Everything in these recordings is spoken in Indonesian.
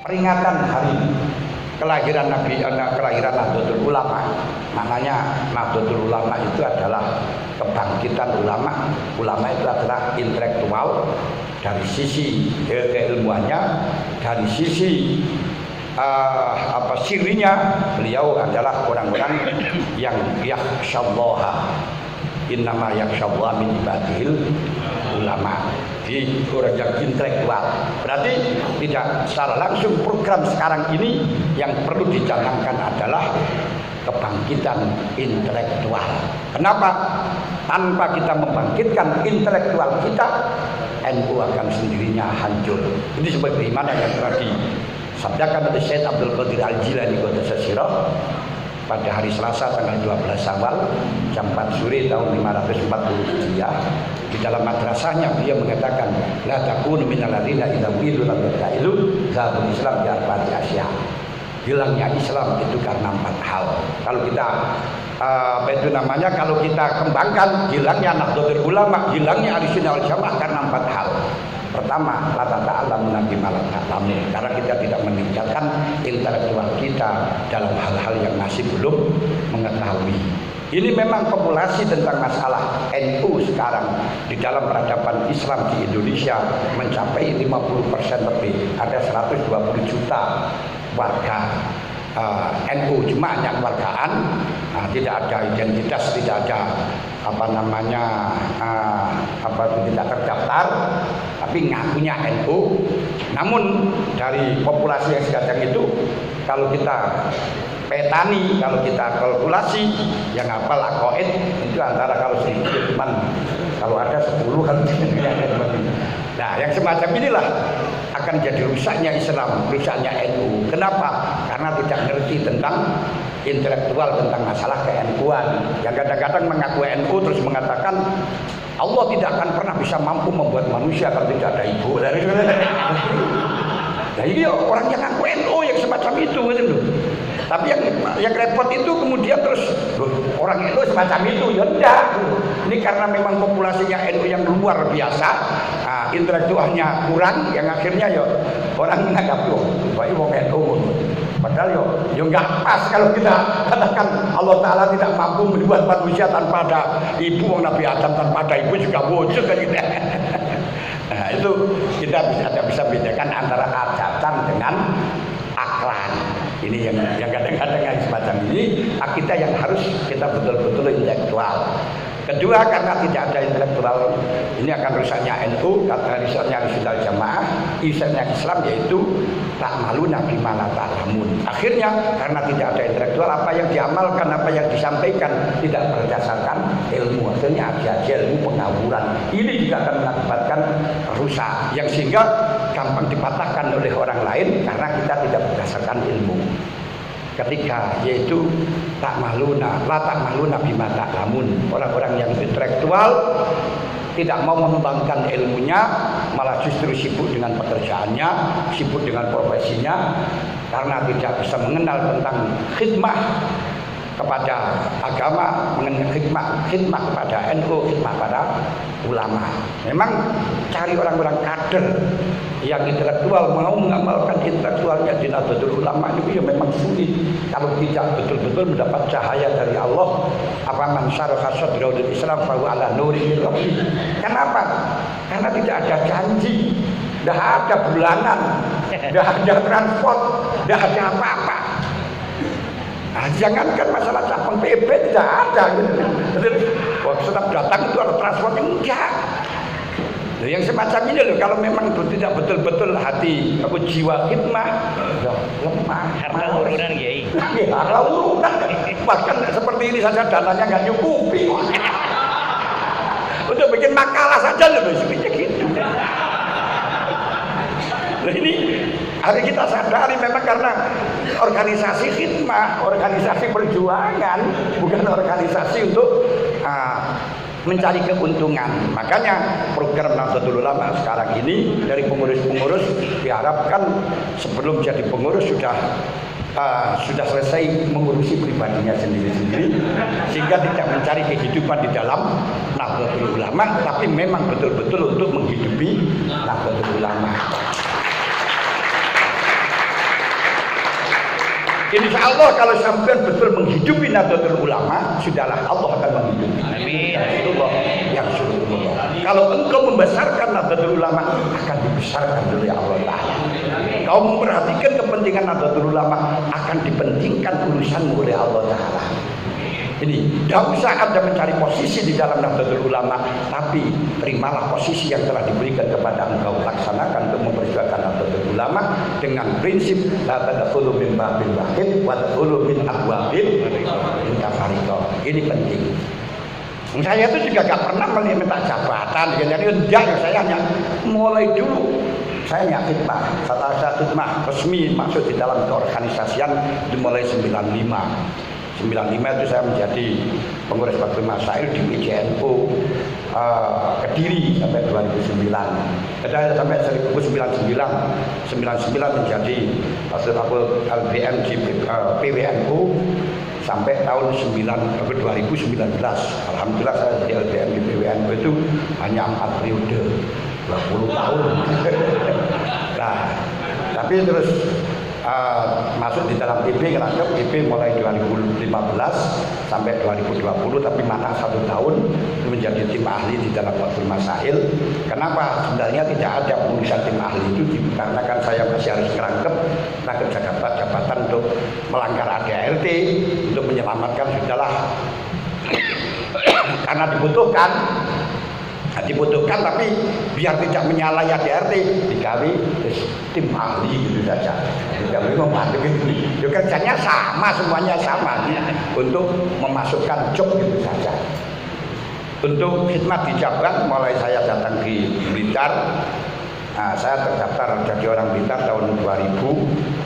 peringatan hari kelahiran kelahiran Nahdlatul Ulama. Maknanya Nahdlatul Ulama itu adalah kebangkitan ulama. Ulama itu adalah intelektual dari sisi keilmuannya, dari sisi sirinya. Beliau adalah orang-orang yang yakhsyallaha, innama yakhsyallaha min ibadihil ulama. Di orang yang intelektual. Berarti tidak secara langsung program sekarang ini yang perlu dicanangkan adalah kebangkitan intelektual. Kenapa? Tanpa kita membangkitkan intelektual kita, NU akan sendirinya hancur. Ini sebagaimana yang telah disabdakan oleh Syekh Abdul Qadir Al-Jilani Qadasasirah pada hari Selasa tanggal 12 Syawal jam 4 sore tahun 540 Hijriah. Di dalam madrasahnya beliau mengatakan, la takunu minal ladzina idza wilu lam yatailu zabul Islam bi arba'ati asya. Hilangnya Islam itu karena 4 hal. Kalau kita kalau kita kembangkan, hilangnya Nahdlatul Ulama, hilangnya Ahlussunnah wal Jamaah karena 4 hal. Pertama, la ta'lamu bima la ta'lamun, karena kita tidak meningkatkan intelektual kita dalam hal-hal yang masih belum mengetahui. Ini memang populasi tentang masalah NU sekarang di dalam peradaban Islam di Indonesia mencapai 50% lebih. Ada 120 juta warga NU, cuma hanya kewargaan, tidak ada identitas, tidak ada tidak terdaftar, tapi ngakunya NU. Namun dari populasi yang sekarang itu, kalau kita petani, kalau kita kalkulasi, yang hafal aqaid itu antara kalau sedikit cuman kalau ada 10 kan. Nah, yang semacam inilah akan jadi rusaknya Islam, rusaknya NU. Kenapa? Karena tidak ngerti tentang intelektual, tentang masalah ke-NU-an. Yang kadang-kadang mengaku NU terus mengatakan Allah tidak akan pernah bisa mampu membuat manusia kalau tidak ada ibu. Nah, ini orang yang ngaku NU yang semacam itu gitu. Tapi yang repot itu kemudian terus orang NU semacam itu, ya enggak. Ini karena memang populasinya NU yang luar biasa, intelektualnya kurang, yang akhirnya ya orang menganggap wong NU. Padahal yo enggak pas kalau kita katakan Allah Ta'ala tidak mampu membuat manusia tanpa ada ibu. Wong Nabi Adam tanpa ada ibu juga wujud kan gitu. Nah, itu kita bisa bedakan antara adatan dengan aklan. Ini yang kadang-kadang yang semacam ini kita yang harus kita betul-betul intelektual. Kedua, karena tidak ada intelektual, ini akan rusaknya NU, rusaknya Ahlussunnah wal Jamaah, rusaknya Islam, yaitu ta'maluna bima la ta'lamun. Akhirnya karena tidak ada intelektual, apa yang diamalkan, apa yang disampaikan tidak berdasarkan ilmu. Akhirnya ada ilmu pengawuran. Ini juga akan mengakibatkan rusak, yang sehingga gampang dipatahkan oleh orang lain karena kita tidak berdasarkan ilmu. Ketika yaitu la ta'maluna bima ta'lamun. Orang-orang yang intelektual tidak mau mengembangkan ilmunya, malah justru sibuk dengan pekerjaannya, sibuk dengan profesinya, karena tidak bisa mengenal tentang khidmah kepada agama, mengenai khidmah kepada NU, khidmah pada ulama. Memang cari orang-orang kader yang intelektual, mau mengamalkan intelektualnya di Nahdlatul Ulama itu ya memang sulit kalau tidak betul-betul mendapat cahaya dari Allah. Apa man syaraha sadrahu lil Islam fa huwa ala nurin min rabbih. Kenapa? Karena tidak ada janji, tidak ada bulanan, tidak ada transport, tidak ada apa-apa. Nah, jangankan masalah cabang PB tidak ada gitu. Setiap datang itu ada transport, enggak. Nah, yang semacam ini loh, kalau memang tidak betul-betul hati jiwa khidmah, lemah. Harta urunan Kiai. Harta urunan, bahkan seperti ini saja dananya nggak nyukupi. Untuk bikin makalah saja loh, sebenarnya gitu. Nah, ini hari kita sadari memang karena organisasi khidmah, organisasi perjuangan, bukan organisasi untuk mencari keuntungan. Makanya program Nahdlatul Ulama sekarang ini dari pengurus-pengurus diharapkan sebelum jadi pengurus sudah selesai mengurusi pribadinya sendiri-sendiri, sehingga tidak mencari kehidupan di dalam Nahdlatul Ulama, tapi memang betul-betul untuk menghidupi Nahdlatul Ulama. Insya Allah kalau sampean betul menghidupi Nahdlatul Ulama, sudahlah Allah akan menghidupi. Amin. Rasulullah yang suruh Allah. Kalau engkau membesarkan Nahdlatul Ulama, akan dibesarkan oleh Allah Ta'ala. Kau memperhatikan kepentingan Nahdlatul Ulama, akan dipentingkan urusanmu oleh Allah Ta'ala. Ini, tidak usah Anda mencari posisi di dalam Nahdlatul Ulama, tapi terimalah posisi yang telah diberikan kepada engkau, laksanakan untuk memperjuangkan Nahdlatul Ulama dengan prinsip la tadkhulu min babin wahid wa tadkhulu min abwabin mutafariqah. Ini penting. Saya itu juga gak pernah minta jabatan, jadi enggak, saya hanya mulai dulu. Saya hanya khidmah, satu khidmah resmi masuk di dalam keorganisasian dimulai 95 itu saya menjadi pengurus Bakti Masail di PJNU Kediri sampai 2009. Sampai 1999 menjadi LBM di PWNU sampai tahun 2019. Alhamdulillah saya jadi LBM di PWNU itu hanya 4 periode, 20 tahun. Nah, tapi terus masuk di dalam IB, ngerangkep IB mulai 2015 sampai 2020, tapi mana 1 tahun itu menjadi tim ahli di dalam Bakti Masail. Kenapa? Sebenarnya tidak ada pengurusan tim ahli itu dikarenakan saya masih harus ngerangkep jabatan untuk melanggar ADART untuk menyelamatkan, sudahlah karena dibutuhkan, tapi biar tidak menyalahi ADART digawe tim ahli gitu saja. Digawe membantu gitu. Kerjanya sama, semuanya sama untuk memasukkan job gitu saja. Untuk khidmat di cabang, mulai saya datang di Blitar. Saya terdaftar jadi orang Blitar tahun 2000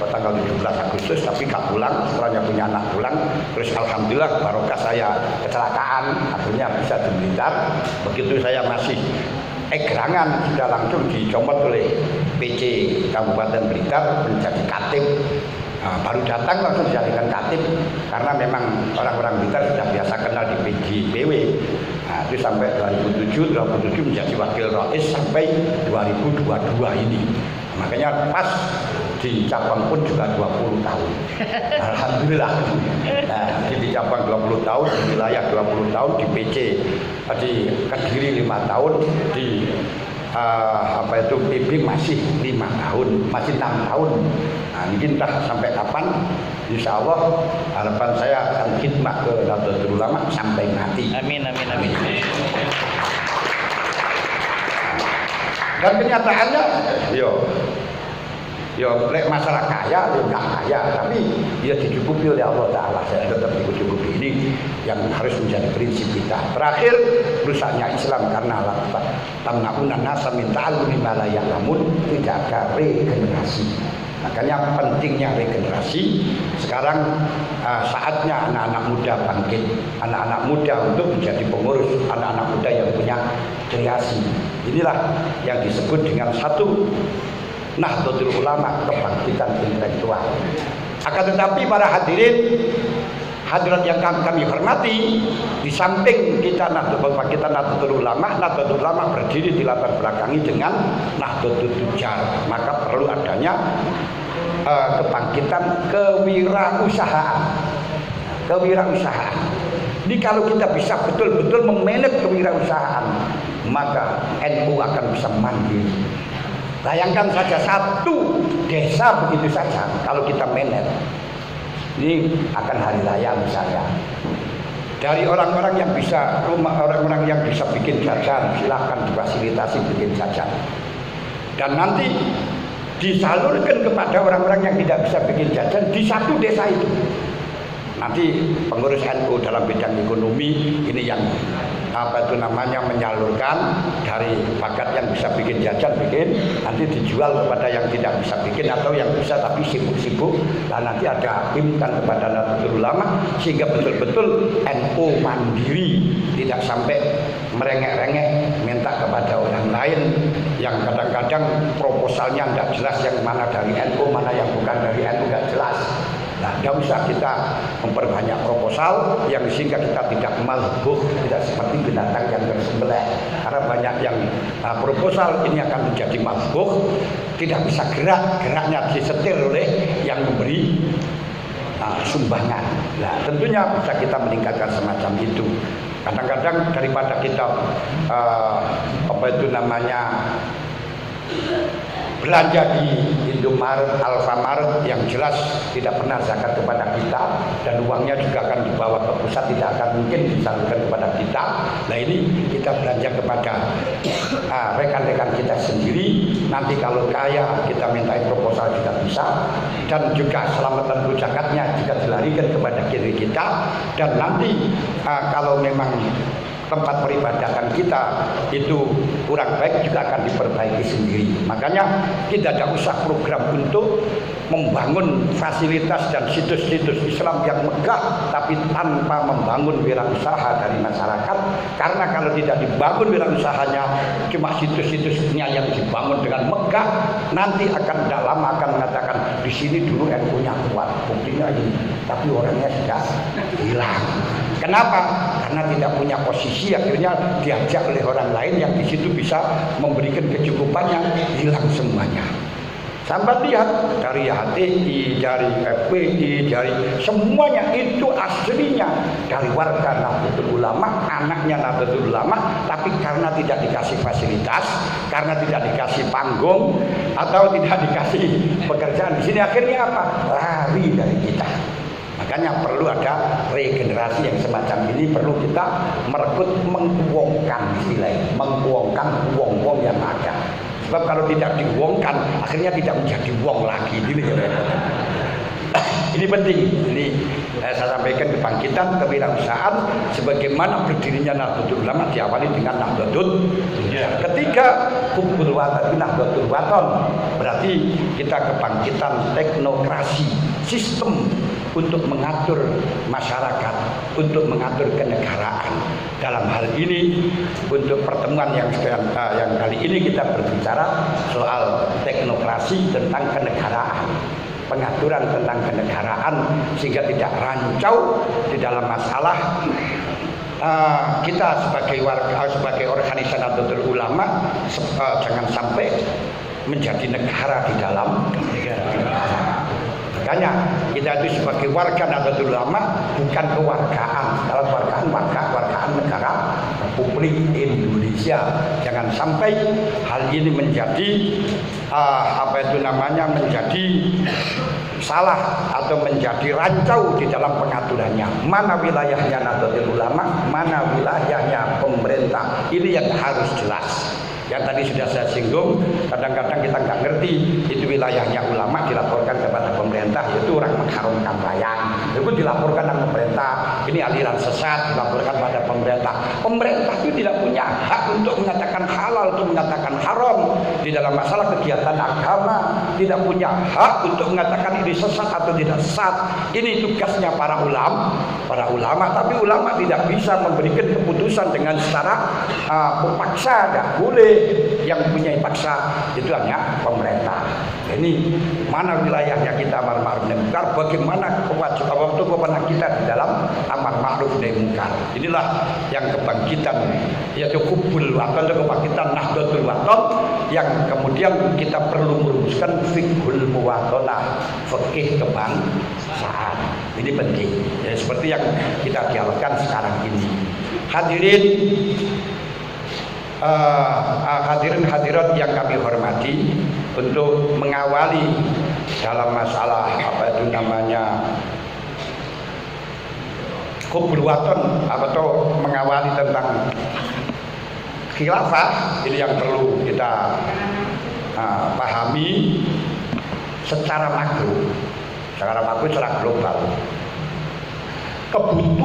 tanggal 17 Agustus, tapi gak pulang, setelahnya punya anak pulang. Terus alhamdulillah barokah saya kecelakaan, akhirnya bisa di Blitar. Begitu saya masih gerangan, sudah langsung dicomot oleh PC Kabupaten Blitar menjadi katib. Baru datang langsung dijadikan katib karena memang orang-orang Blitar sudah biasa kenal di PJBW. Itu sampai 2007 menjadi wakil rais sampai 2022 ini. Makanya pas di cabang pun juga 20 tahun. Alhamdulillah. Di cabang 20 tahun, di wilayah 20 tahun, di PC di Kediri 5 tahun, di PB masih 5 tahun, masih 6 tahun. Mungkin entah sampai kapan, insya Allah harapan saya akan khidmat ke Nahdlatul Ulama sampai mati. Amin. Dan kenyataannya, lek masalah kaya, enggak kaya, tapi dia dicukupi oleh Allah Ta'ala. Saya tetap dicukupi. Ini yang harus menjadi prinsip kita. Terakhir, rusaknya Islam karena tamna'una nasa min ta'allumi ma la ya'lamun, tidak ada regenerasi. Makanya pentingnya regenerasi. Sekarang saatnya anak-anak muda bangkit, anak-anak muda untuk menjadi pengurus, anak-anak muda yang punya kreasi. Inilah yang disebut dengan satu Nahdlatul Ulama, kebangkitan intelektual. Akan tetapi para hadirat yang kami hormati, di samping kita Nahdlatul Ulama berdiri di latar belakangi dengan Nahdlatul Tujar, maka perlu adanya kebangkitan kewirausahaan. Ini kalau kita bisa betul-betul memanage kewirausahaan, maka NU akan bisa mandiri. Bayangkan saja satu desa begitu saja kalau kita manage. Ini akan hari raya misalnya. Dari orang-orang yang bisa bikin jajan, silahkan difasilitasi bikin jajan. Dan nanti disalurkan kepada orang-orang yang tidak bisa bikin jajan di satu desa itu. Nanti pengurus NU dalam bidang ekonomi ini yang menyalurkan dari bakat yang bisa bikin jajan, nanti dijual kepada yang tidak bisa bikin atau yang bisa tapi sibuk-sibuk. Dan nanti ada himkan kepada Nahdlatul Ulama sehingga betul-betul NU mandiri, tidak sampai merengek-rengek minta kepada orang lain yang kadang-kadang proposalnya tidak jelas, yang mana dari NU mana yang bukan dari NU tidak jelas. Nah, tidak usah kita memperbanyak proposal yang sehingga kita tidak malbuh, tidak seperti binatang yang tersembelih. Karena banyak yang proposal ini akan menjadi malbuh, tidak bisa geraknya disetir oleh yang memberi sumbangan. Nah, tentunya bisa kita meningkatkan semacam itu. Kadang-kadang daripada kita belanja di Indomaret, Alfamaret yang jelas tidak pernah zakat kepada kita dan uangnya juga akan dibawa ke pusat, tidak akan mungkin disalurkan kepada kita. Nah, ini kita belanja kepada rekan-rekan kita sendiri. Nanti kalau kaya kita minta proposal juga bisa, dan juga selamatan zakatnya juga dilarikan kepada diri kita. Dan nanti kalau memang tempat peribadatan kita itu kurang baik juga akan diperbaiki sendiri. Makanya kita tidak usah program untuk membangun fasilitas dan situs-situs Islam yang megah tapi tanpa membangun wirausaha dari masyarakat. Karena kalau tidak dibangun wirausahanya, cuma situs-situsnya yang dibangun dengan megah, nanti akan tidak lama akan mengatakan di sini dulu NU-nya kuat, buktinya ini, tapi orangnya sudah hilang. Kenapa? Karena tidak punya posisi, akhirnya diajak oleh orang lain yang di situ bisa memberikan kecukupannya, hilang semuanya. Sampai lihat dari HTI, dari FPI, dari semuanya itu aslinya dari warga Nahdlatul Ulama, anaknya Nahdlatul Ulama, tapi karena tidak dikasih fasilitas, karena tidak dikasih panggung atau tidak dikasih pekerjaan di sini, akhirnya apa? Lari dari kita. Makanya perlu ada regenerasi yang semacam ini, perlu kita merekrut, menguangkan istilahnya, menguangkan uang-uang yang ada. Sebab kalau tidak diuangkan, akhirnya tidak menjadi uang lagi. Ini penting. Ini saya sampaikan kebangkitan kewirausahaan sebagaimana berdirinya Nahdlatul Ulama diawali dengan Nahdlatul. Ketiga, Hubul Waton, Nahdlatul Waton, berarti kita kebangkitan teknokrasi, sistem untuk mengatur masyarakat, untuk mengatur kenegaraan. Dalam hal ini, untuk pertemuan yang kali ini kita berbicara soal teknokrasi tentang kenegaraan, pengaturan tentang kenegaraan sehingga tidak rancau di dalam masalah kita sebagai warga, sebagai organisasi Nahdlatul Ulama, jangan sampai menjadi negara di dalam negara. Makanya kita itu sebagai warga Nahdlatul Ulama bukan kewargaan. Dalam wargaan negara Republik Indonesia. Jangan sampai hal ini menjadi menjadi salah atau menjadi rancau di dalam pengaturannya. Mana wilayahnya Nahdlatul Ulama, mana wilayahnya pemerintah. Ini yang harus jelas. Yang tadi sudah saya singgung, kadang-kadang kita nggak ngerti itu wilayahnya ulama dilaporkan kepada pemerintah, yaitu orang mengharumkan wayang, itu dilaporkan ke pemerintah, ini aliran sesat dilaporkan pada pemerintah. Pemerintah itu tidak punya hak untuk mengatakan halal, untuk mengatakan haram di dalam masalah kegiatan agama, tidak punya hak untuk mengatakan ini sesat atau tidak sesat. Ini tugasnya para ulama, tapi ulama tidak bisa memberikan keputusan dengan secara memaksa, tidak boleh. Yang punya paksa itu hanya pemerintah. Ini mana wilayahnya kita amar ma'ruf nahi munkar, bagaimana kewajiban kita di dalam amar ma'ruf nahi munkar. Inilah yang kebangkitan, yaitu Hubul Waton, kebangkitan Nahdlatul Waton, yang kemudian kita perlu merumuskan fiqhul muwatonah, fikih kebangsaan. Ini penting. Ya, seperti yang kita dialogkan sekarang ini. Hadirin hadirat yang kami hormati, untuk mengawali dalam masalah Hubul Waton atau mengawali tentang khilafah, ini yang perlu kita pahami secara makro, secara global. Kebutuhan